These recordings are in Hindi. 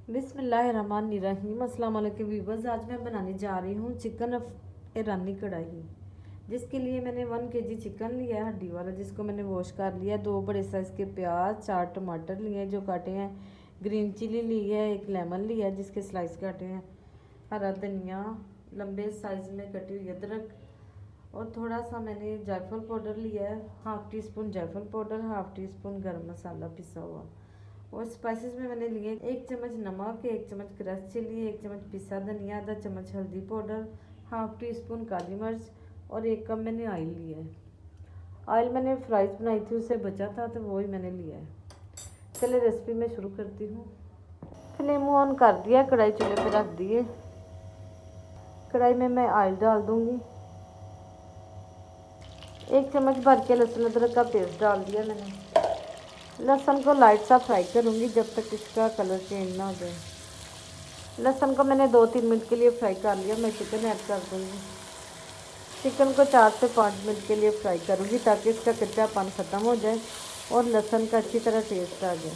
बिस्मिल्लाहिर्रहमानिर्रहीम। अस्सलाम वालेकुम व्यूअर्स। आज मैं बनाने जा रही हूँ चिकन ईरानी कढ़ाई, जिसके लिए मैंने 1 kg चिकन लिया है हड्डी वाला, जिसको मैंने वॉश कर लिया। 2 बड़े साइज़ के प्याज, 4 टमाटर लिए जो काटे हैं, ग्रीन चिली ली है, 1 लेमन लिया है जिसके स्लाइस काटे हैं, हरा धनिया, लंबे साइज़ में कटी हुई अदरक, और थोड़ा सा मैंने जायफल पाउडर लिया है, हाफ़ टी स्पून जायफल पाउडर, हाफ़ टी स्पून गर्म मसाला पिसा हुआ। और स्पाइसेस में मैंने लिए 1 चम्मच नमक, 1 चम्मच क्रश चिली, 1 चम्मच पिसा धनिया, आधा चम्मच हल्दी पाउडर, हाफ़ टी स्पून काली मिर्च, और 1 कप मैंने ऑयल लिया है। ऑयल मैंने फ्राइज बनाई थी, उससे बचा था तो वही मैंने लिया है। चलिए रेसिपी में शुरू करती हूँ। फ्लेम ऑन कर दिया, कढ़ाई चूल्हे पे रख दिए। कढ़ाई में मैं ऑयल डाल दूँगी। 1 चम्मच भर के लहसुन अदरक का पेस्ट डाल दिया मैंने। लहसुन को लाइट सा फ्राई करूँगी जब तक इसका कलर चेंज ना हो जाए। लहसुन को मैंने 2-3 मिनट के लिए फ्राई कर लिया। मैं चिकन ऐड कर दूँगी। चिकन को 4 से 5 मिनट के लिए फ्राई करूँगी ताकि इसका कच्चापन ख़त्म हो जाए और लहसुन का अच्छी तरह टेस्ट आ जाए।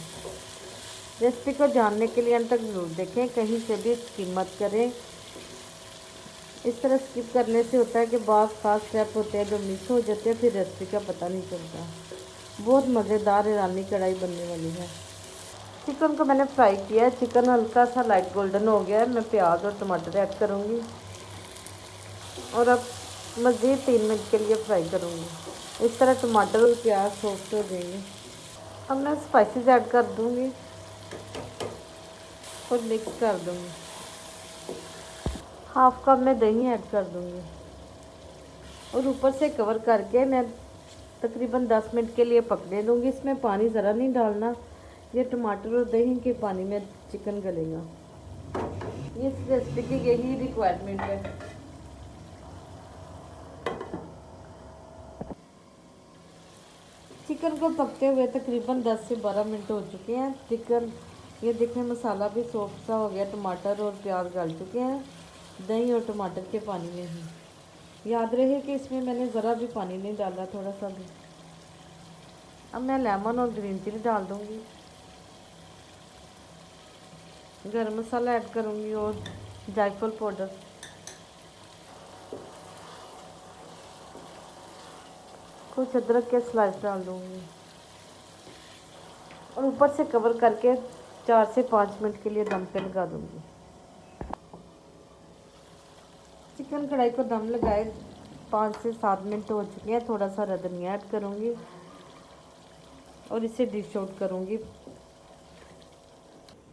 रेसिपी को जानने के लिए अंत तक ज़रूर देखें, कहीं से भी स्किप मत करें। इस तरह स्किप करने से होता है कि बाज़ खास स्टेप होते हैं जो मिस हो जाते हैं, फिर रेसिपी का पता नहीं चलता। बहुत मज़ेदार ईरानी कढ़ाई बनने वाली है। चिकन को मैंने फ्राई किया है। चिकन हल्का सा लाइट गोल्डन हो गया है। मैं प्याज और टमाटर ऐड करूँगी और अब मज़ीद 3 मिनट के लिए फ्राई करूँगी। इस तरह टमाटर और प्याज सॉफ्ट हो जाएंगे। अब मैं स्पाइसेस ऐड कर दूँगी और मिक्स कर दूँगी। हाफ़ कप में दही ऐड कर दूँगी और ऊपर से कवर करके मैं तकरीबन 10 मिनट के लिए पकने दूँगी। इसमें पानी ज़रा नहीं डालना, ये टमाटर और दही के पानी में चिकन गलेगा। इस रेसिपी की यही रिक्वायरमेंट है। चिकन को पकते हुए तकरीबन 10 से 12 मिनट हो चुके हैं। चिकन ये देखें मसाला भी सॉफ्ट सा हो गया, टमाटर और प्याज गल चुके हैं दही और टमाटर के पानी में ही। याद रहे कि इसमें मैंने ज़रा भी पानी नहीं डाला, थोड़ा सा भी। अब मैं लेमन और ग्रीन चिली डाल दूँगी, गरम मसाला ऐड करूँगी और जायफल पाउडर, कुछ अदरक के स्लाइस डाल दूँगी और ऊपर से कवर करके 4 से 5 मिनट के लिए दम पे लगा दूँगी। चिकन कढ़ाई को दम लगाए 5 से 7 मिनट हो चुके हैं। थोड़ा सा धनिया ऐड करूँगी और इसे डिश आउट करूँगी।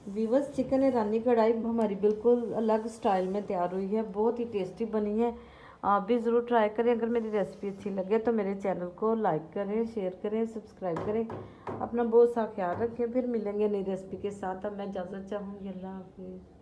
व्यूअर्स, चिकन ईरानी कढ़ाई हमारी बिल्कुल अलग स्टाइल में तैयार हुई है, बहुत ही टेस्टी बनी है। आप भी ज़रूर ट्राई करें। अगर मेरी रेसिपी अच्छी लगे तो मेरे चैनल को लाइक करें, शेयर करें, सब्सक्राइब करें। अपना बहुत सा ख्याल रखें। फिर मिलेंगे नई रेसिपी के साथ। अब मैं इजाज़त चाहूँगी। अल्लाह हाफिज़।